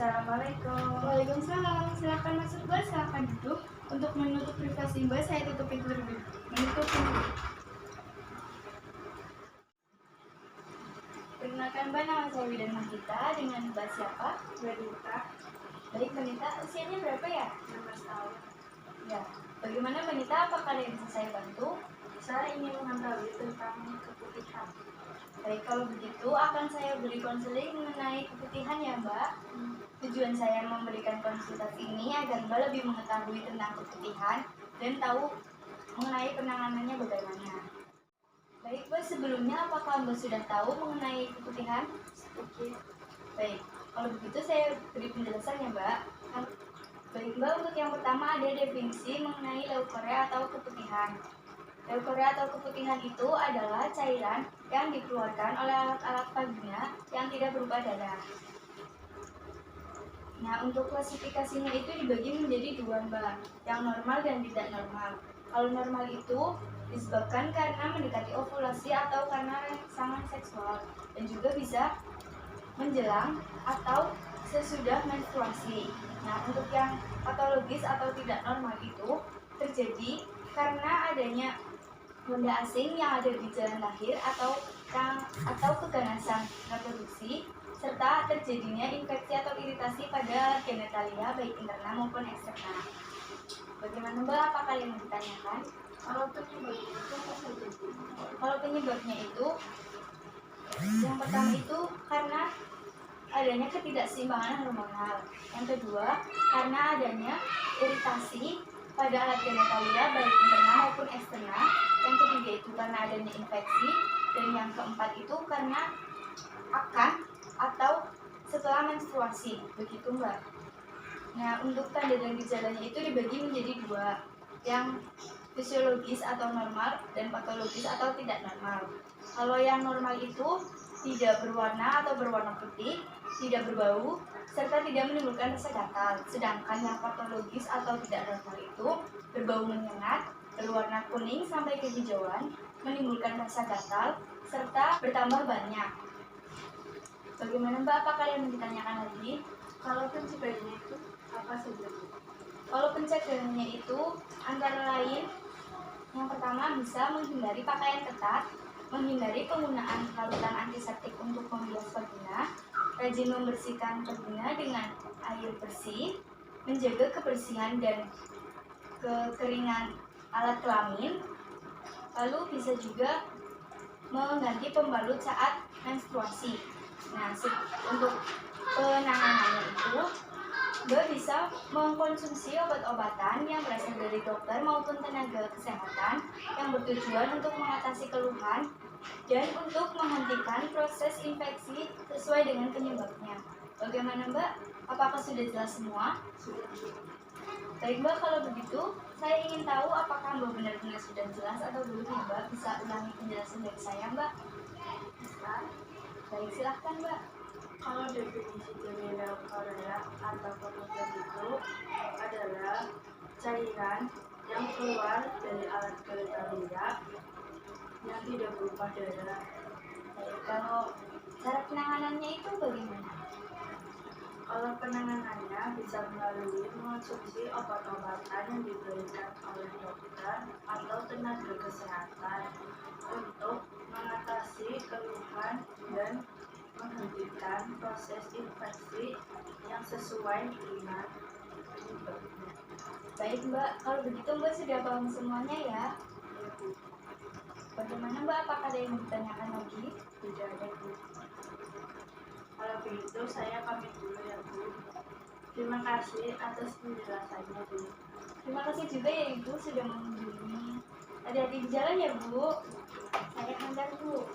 Assalamualaikum. Waalaikumsalam. Silakan masuk Mbak, silakan duduk. Untuk menutup privasi Mbak, saya tutup pintu terlebih. Menutup pintu. Perkenalkan Mbak, nama saya Widan Mahita. Dengan Mbak siapa? Mbak Dita, Baik Mbak Nita, usianya berapa ya? 16 tahun. Ya. Bagaimana Mbak Nita, apakah ada yang bisa saya bantu? Saya ingin mengetahui tentang keputihan. Baik, kalau begitu akan saya beri konseling mengenai keputihan ya Mbak. Tujuan saya memberikan konsultasi ini agar Mbak lebih mengetahui tentang keputihan dan tahu mengenai penanganannya bagaimana. Baik Mbak, sebelumnya apakah Mbak sudah tahu mengenai keputihan? Sedikit. Baik, kalau begitu saya beri penjelasan ya Mbak. Baik Mbak, untuk yang pertama ada definisi mengenai leukorea atau keputihan. Leukorea atau keputihan itu adalah cairan yang dikeluarkan oleh alat-alat vagina yang tidak berupa darah. Nah, untuk klasifikasinya itu dibagi menjadi dua Mbak, yang normal dan tidak normal. Kalau normal itu disebabkan karena mendekati ovulasi atau karena rangsangan seksual, dan juga bisa menjelang atau sesudah menstruasi. Nah, untuk yang patologis atau tidak normal itu terjadi karena adanya benda asing yang ada di jalan lahir atau keganasan reproduksi serta terjadinya infeksi atau iritasi pada alat genitalia baik internal maupun eksternal. Bagaimana Mbak? Apa kalian yang ditanyakan? Kalau penyebabnya itu apa saja? Kalau penyebabnya itu yang pertama itu karena adanya ketidakseimbangan hormonal. Yang kedua, karena adanya iritasi pada alat genitalia baik internal maupun eksternal. Yang ketiga itu karena adanya infeksi. Dan yang keempat itu karena akan atau setelah menstruasi. Begitu Mbak. Nah, untuk tanda dan gejalanya itu dibagi menjadi dua, yang fisiologis atau normal dan patologis atau tidak normal. Kalau yang normal itu tidak berwarna atau berwarna putih, tidak berbau, serta tidak menimbulkan rasa gatal. Sedangkan yang patologis atau tidak normal itu berbau menyengat, berwarna kuning sampai kehijauan, menimbulkan rasa gatal, serta bertambah banyak. Bagaimana Mbak? Apa kalian ditanyakan lagi? Kalau pencegahannya itu apa saja? Kalau pencegahannya itu antara lain yang pertama bisa menghindari pakaian ketat, menghindari penggunaan larutan antiseptik untuk membilas vagina, rajin membersihkan vagina dengan air bersih, menjaga kebersihan dan kekeringan alat kelamin, lalu bisa juga mengganti pembalut saat menstruasi. Nah, untuk penanganannya itu Mbak bisa mengkonsumsi obat-obatan yang berasal dari dokter maupun tenaga kesehatan yang bertujuan untuk mengatasi keluhan dan untuk menghentikan proses infeksi sesuai dengan penyebabnya. Bagaimana Mbak? Apakah sudah jelas semua? Sudah. Baik Mbak, kalau begitu saya ingin tahu apakah Mbak benar-benar sudah jelas atau belum ya Mbak? Bisa ulangi penjelasan dari saya Mbak? Bisa. Baik, silahkan Mbak. Kalau definisi dari leukorea atau keputihan itu adalah cairan yang keluar dari alat genitalia yang tidak berupa darah. Baik, kalau cara penanganannya itu bagaimana? Kalau penanganannya bisa melalui mengonsumsi obat-obatan yang diberikan oleh dokter atau tenaga kesehatan untuk mengatasi keluhan dan menghentikan proses infeksi yang sesuai dengan penyebabnya. Baik Mbak, kalau begitu Mbak sudah paham semuanya ya. Bagaimana Mbak? Apakah ada yang ditanyakan lagi? Tidak ada, Bu. Kalau begitu saya pamit dulu ya, Bu. Terima kasih atas penjelasannya, Bu. Terima kasih juga ya Ibu sudah mengunjungi. Hati-hati di jalan ya Bu. Saya antar Bu.